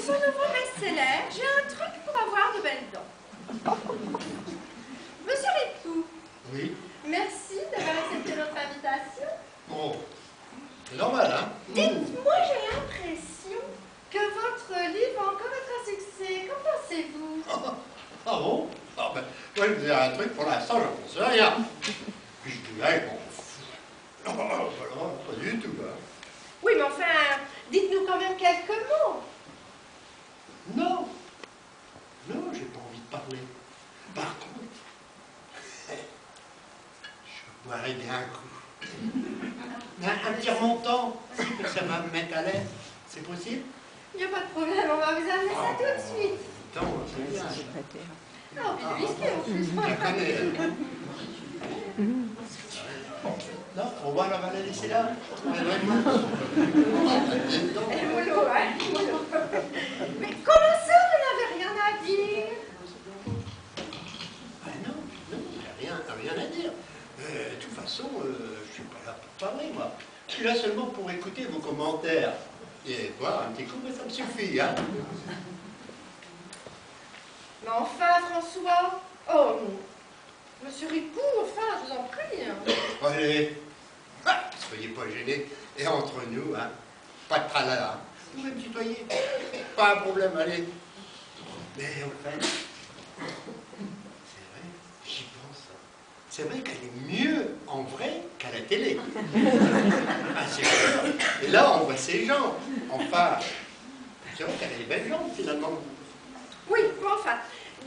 son nouveau best-seller, j'ai un truc pour avoir de belles dents. Monsieur l'époux. Oui. Merci d'avoir accepté notre invitation. Bon, c'est normal, hein? Dites-moi, j'ai l'impression que votre livre va encore être un succès. Qu'en pensez-vous? Ah bon? Ah ben, moi, je vous dire un truc, pour l'instant, je ne pense rien. Puis je dirais, bon, voilà, pas du tout, hein. Oui, mais enfin, dites-nous quand même quelques mots. Non, non, j'ai pas envie de parler. Par contre, je boirais bien un coup. Un petit remontant, que ça va me mettre à l'aise. C'est possible? Il n'y a pas de problème, on va vous amener ça tout de suite. Attends, c'est bien. Ah, puis du whisky en plus. Je la connais. Non, on va la laisser là. Et mollo, hein, mollo. Mais comment ça, vous n'avez rien à dire? Ah non, non, il n'y a rien à dire. De toute façon, je ne suis pas là pour parler, moi. Je suis là seulement pour écouter vos commentaires. Et boire un petit coup, mais ça me suffit, hein. Mais enfin, François. Oh, monsieur Ripoux, enfin, je vous en prie. Allez, soyez pas gênés. Et entre nous, hein, pas de tralala. Vous pouvez me tutoyer. Pas un problème, allez. Mais en fait, c'est vrai, j'y pense. C'est vrai qu'elle est mieux en vrai qu'à la télé. Ah, c'est vrai. Et là, on voit ses jambes. Enfin, c'est vrai qu'elle a des belles jambes, finalement. Oui, mais enfin,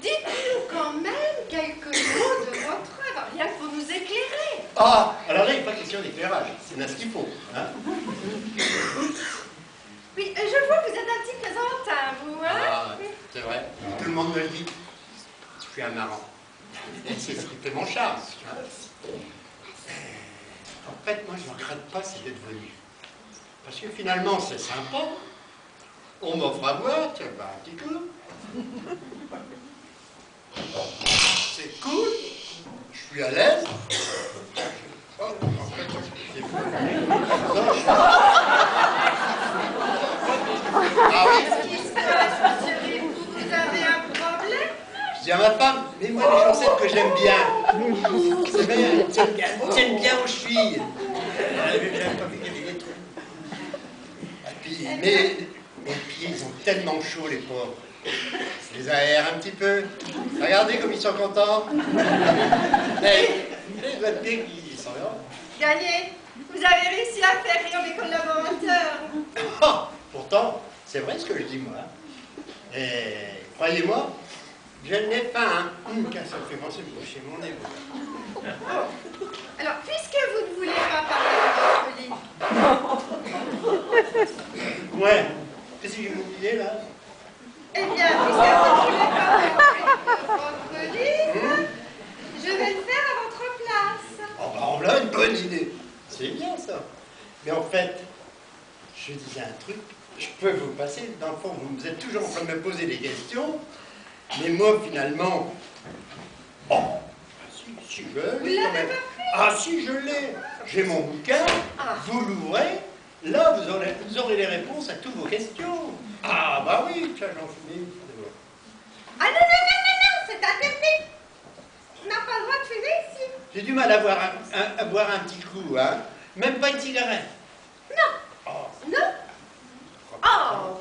dites-nous quand même quelques mots de votre œuvre, rien que pour nous éclairer. Ah, alors là, il n'est pas question d'éclairage. C'est là ce qu'il faut. Hein. Oui, je vois que vous êtes un petit plaisantin, vous, hein? Ah, c'est vrai. Tout le monde me le dit. Je suis un marrant. C'est ce qui fait mon charme. Hein. En fait, moi, je ne regrette pas, c'est d'être venu. Parce que finalement, c'est sympa. On m'offre à boire, tiens, bah, un petit coup. C'est cool. Je suis à l'aise. Oh, en fait, c'est fou. Ah oui. Qu'est-ce qui se passe, monsieur Ripoux? Vous avez un problème? Je dis à ma femme, mets-moi des chaussettes que j'aime bien. C'est vrai, elles tiennent bien aux chevilles. J'aime pas vu qu'il y avait des trous. Et puis, mes pieds, ils ont tellement chaud, les pauvres. Je les aère un petit peu. Regardez comme ils sont contents. Hey, les doigts de pied qui sont là. Gagné, vous avez réussi à faire rire mes collaborateurs. Oh, pourtant, c'est vrai ce que je dis, moi. Et croyez-moi, je n'ai pas car ça me fait penser chez mon nez. Oh. Alors, puisque vous ne voulez pas parler de votre livre... Ouais. Qu'est-ce que j'ai oublié, là? Eh bien, puisque vous ne voulez pas parler de votre livre, je vais le faire à votre place. Oh, bah, on a une bonne idée. C'est bien, ça. Mais en fait, je disais un truc, je peux vous passer. Dans le fond, vous êtes toujours en train de me poser des questions. Mais moi, finalement... Oh, si je l'ai. Vous l'avez pas pris? Ah, si, je l'ai. J'ai mon bouquin, vous l'ouvrez, là, vous aurez les réponses à toutes vos questions. Ah, bah oui, tiens, j'en finis. Ah non, non, non, non, non, c'est interdit. On n'a pas le droit de fumer ici. J'ai du mal à boire un petit coup, hein. Même pas une cigarette. Non. Oh. Non. Oh,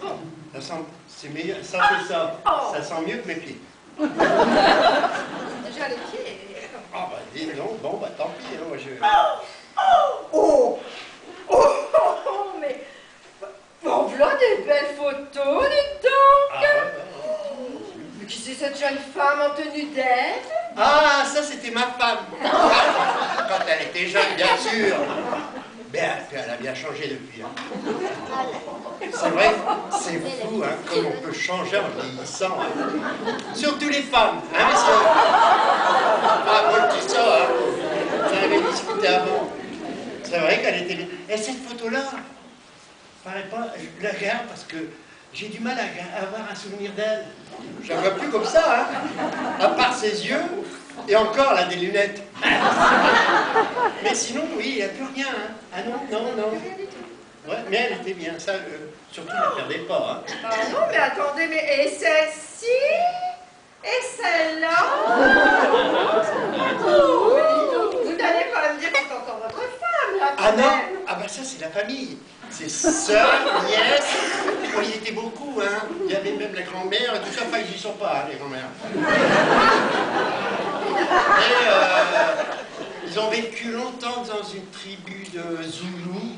bon. Ça sent, c'est meilleur, ça c'est ça. Oh. Ça sent mieux que mes pieds. Déjà les pieds. Ah bah dis donc, bon bah tant pis, hein, moi je... Oh, mais... Bon, voilà des belles photos, dites donc. Ah, ouais. Mais qui c'est cette jeune femme en tenue d'aide? Ah, ça c'était ma femme. Quand elle était jeune, bien sûr. Bien, elle a bien changé depuis. Hein. C'est vrai, c'est fou, hein, comme on peut changer en vieillissant. Hein. Surtout les femmes, hein, messieurs. Ah, moi je dis ça, hein. J'en avais discuté avant. C'est vrai qu'elle était bien. Et cette photo-là, paraît pas, je la regarde parce que j'ai du mal à avoir un souvenir d'elle. Je la vois plus comme ça, hein. À part ses yeux, et encore, elle a des lunettes. Mais sinon, oui, il n'y a plus rien, hein. Ah non, non, non. Rien du tout. Ouais, mais elle était bien, ça, surtout ne la perdez pas. Hein. Ah non, mais attendez, mais et celle-ci? Et celle-là? Oh, vous n'allez pas me dire que c'est encore votre femme, là, Ah quand non, même. ah bah ça c'est la famille. C'est sœur, nièce. Oh, ils étaient beaucoup, hein. Il y avait même la grand-mère et tout ça. Enfin, ils y sont pas, hein, les grand-mères. Mais ils ont vécu longtemps dans une tribu de Zoulous.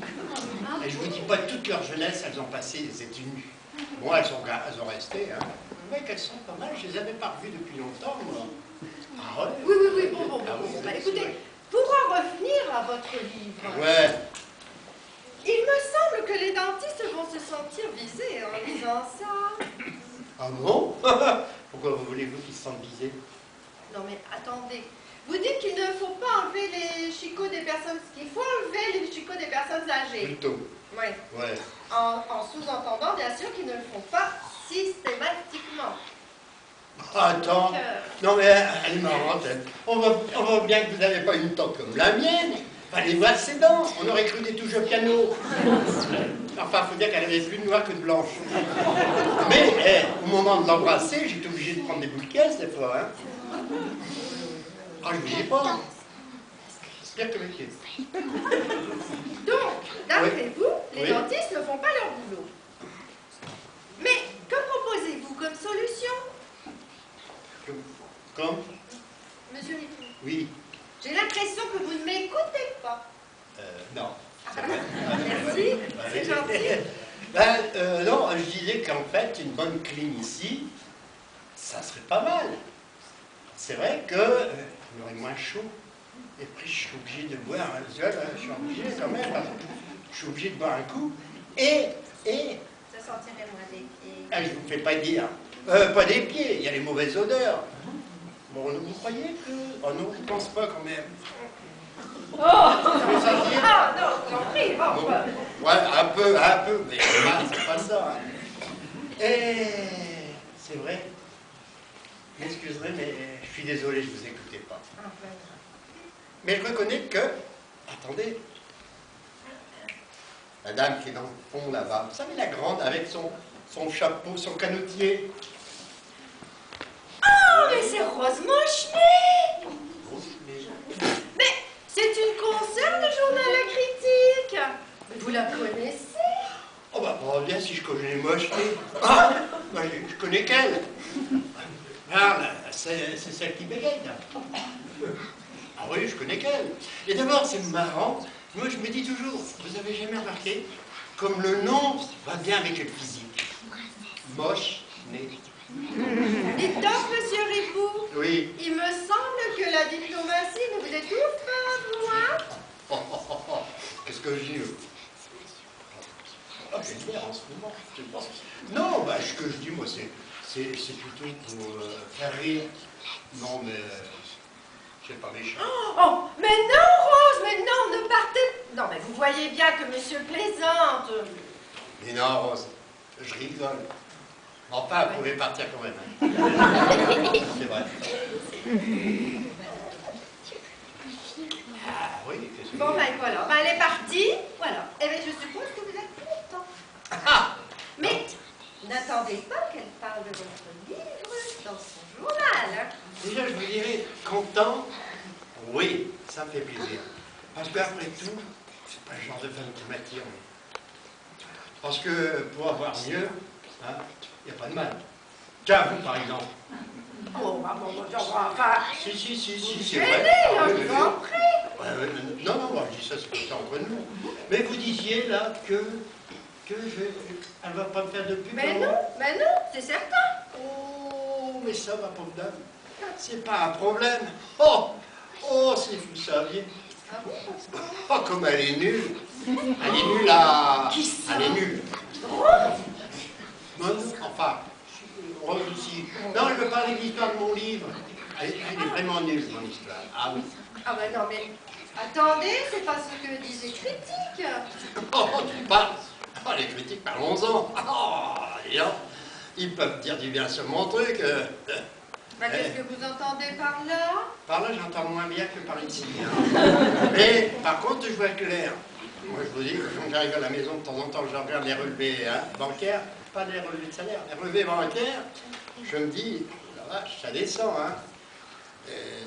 Et je vous dis pas, toute leur jeunesse, elles ont passé les études. Bon, elles ont resté, hein. Mais qu'elles sont pas mal, je les avais pas revues depuis longtemps, moi. Ah ouais? Oui, bon. Ah oui, Bah, oui, écoutez, ouais. pour en revenir à votre livre, Ouais. il me semble que les dentistes vont se sentir visés en lisant ça. Ah bon? Pourquoi voulez-vous qu'ils se sentent visés? Non mais attendez, vous dites qu'il ne faut pas enlever les chicots des personnes, qu'il faut enlever les chicots des personnes âgées. Plutôt. Oui. Ouais. En sous-entendant bien sûr qu'ils ne le font pas systématiquement. Attends. Non mais elle est marrante, elle. On voit bien que vous n'avez pas une tante comme la mienne. Fallait voir ses dents. On aurait cru des touches au piano. Enfin, faut dire qu'elle avait plus de noir que de blanche. Mais au moment de l'embrasser, j'étais obligé de prendre des boules de caisse des fois. Hein. Ah, je vous dis pas. C'est pire que mes pieds. Donc, d'après Oui. vous, les Oui. dentistes ne font pas leur boulot. Mais que proposez-vous comme solution, Comme? monsieur Ripoux? Oui. J'ai l'impression que vous ne m'écoutez pas. Non. C'est vrai. Merci, c'est gentil. Ben, non, je disais qu'en fait, une bonne clinicie, ça serait pas mal. C'est vrai que il y aurait moins chaud. Et puis, je suis obligé de boire un seul, hein, je suis obligé quand même, parce que je suis obligé de boire un coup. Et Ça sentirait moins des pieds. je vous fais pas dire, pas des pieds, il y a les mauvaises odeurs. Bon, vous croyez que... Oh non, je pense pas quand même. Oh Vous voulez sentir? Ah non, j'en prie, bon, Bon. bah. Ouais, un peu, mais c'est pas ça. Hein. Et c'est vrai. Vous m'excuserez, mais je suis désolé, je vous écoutais pas. Mais je reconnais que... Attendez. La dame qui est dans le fond là-bas, vous savez, la grande avec son chapeau, son canotier. Oh, mais c'est Rose Mochenet! Mais c'est une consoeur du journal La Critique! Vous la connaissez? Oh bah, bien si je connais Mochenet. Ah, bah, je connais qu'elle. Ah, là, c'est celle qui bégaye, là. Ah oui, je connais qu'elle. Et d'abord, c'est marrant. Moi, je me dis toujours, vous avez jamais remarqué, comme le nom va bien avec le physique. Mochenet. Dites donc, monsieur Ripoux, Oui. il me semble que la diplomatie ne vous étouffe pas, vous, hein? Qu'est-ce que je dis? Ah, j'ai une mère en ce moment, je pense. Non, bah, ce que je dis, moi, c'est plutôt pour faire rire. Non, mais c'est pas méchant. Oh, mais non, Rose, mais non, ne partez... Non, mais vous voyez bien que monsieur plaisante. Mais non, Rose, je rigole. Enfin, vous pouvez partir quand même. Hein. C'est vrai. Ah oui, qu'est-ce que Bon, ben voilà, ben, elle est partie, voilà. Et bien, je suppose que vous êtes content. Ah! Mais n'attendez pas qu'elle parle de votre livre dans son journal, hein. Déjà, je vous dirais, content, oui, ça me fait plaisir. Parce qu'après tout, c'est pas le genre de femme qui m'attire. Parce que pour avoir mieux, hein, il n'y a pas de mal. Tiens, vous, par exemple. Oh, bah bon, enfin... Si, Je c'est suis vrai. aînée, Ah, là, oui, je oui, vous oui. en prie. Non, moi, je dis ça, c'est comme ça entre nous. Mais vous disiez, là, que elle va pas me faire de pub. Mais non, c'est certain. Oh, mais ça, ma pauvre dame, c'est pas un problème. Oh, si vous saviez. Ah bon? Oh, comme elle est nulle. Elle est nulle à... Qui ça? Elle est nulle. Non, enfin, Rose aussi. Non, je veux parler de l'histoire de mon livre. Elle est vraiment nulle, mon histoire. Ah oui. Ah ben non, mais attendez, c'est pas ce que disent les critiques. Oh, tu parles. Oh, les critiques, parlons-en. Oh, ils peuvent dire du bien sur mon truc. Ben, qu'est-ce que vous entendez par là? Par là, j'entends moins bien que par ici. Hein. Mais, par contre, je vois clair. Moi, je vous dis que quand j'arrive à la maison, de temps en temps, je regarde les relevés bancaires, pas les relevés de salaire, les relevés bancaires, je me dis, la vache, ça descend, hein.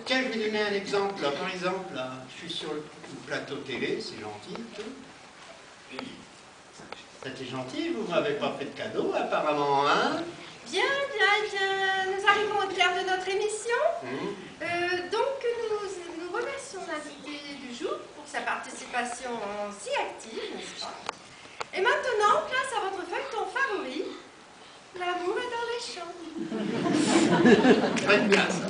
Tiens, je vais donner un exemple, là. Par exemple, là, je suis sur le plateau télé, c'est gentil, tout. C'était gentil, vous m'avez pas fait de cadeau, apparemment, hein. Bien, nous arrivons au terme de notre émission. Donc, nous remercions l'invité du jour pour sa participation si active, n'est-ce pas? Et maintenant, place à votre feuilleton favori, l'amour est dans les champs. Très bien, ça.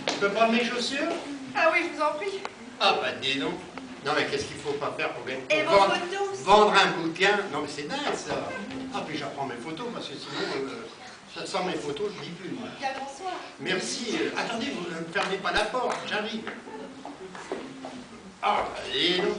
Je peux prendre mes chaussures? Ah oui, je vous en prie. Ah, bah, dis donc. Non, mais qu'est-ce qu'il faut pas faire pour gagner? Et vos photos? Vendre un bouquin? Non, mais c'est dingue, ça. Ah, puis j'apprends mes photos, parce que sinon, sans mes photos, je ne dis plus, moi. Bien, bonsoir. Merci. Attendez, vous ne fermez pas la porte, j'arrive. Ah, bah, dis donc.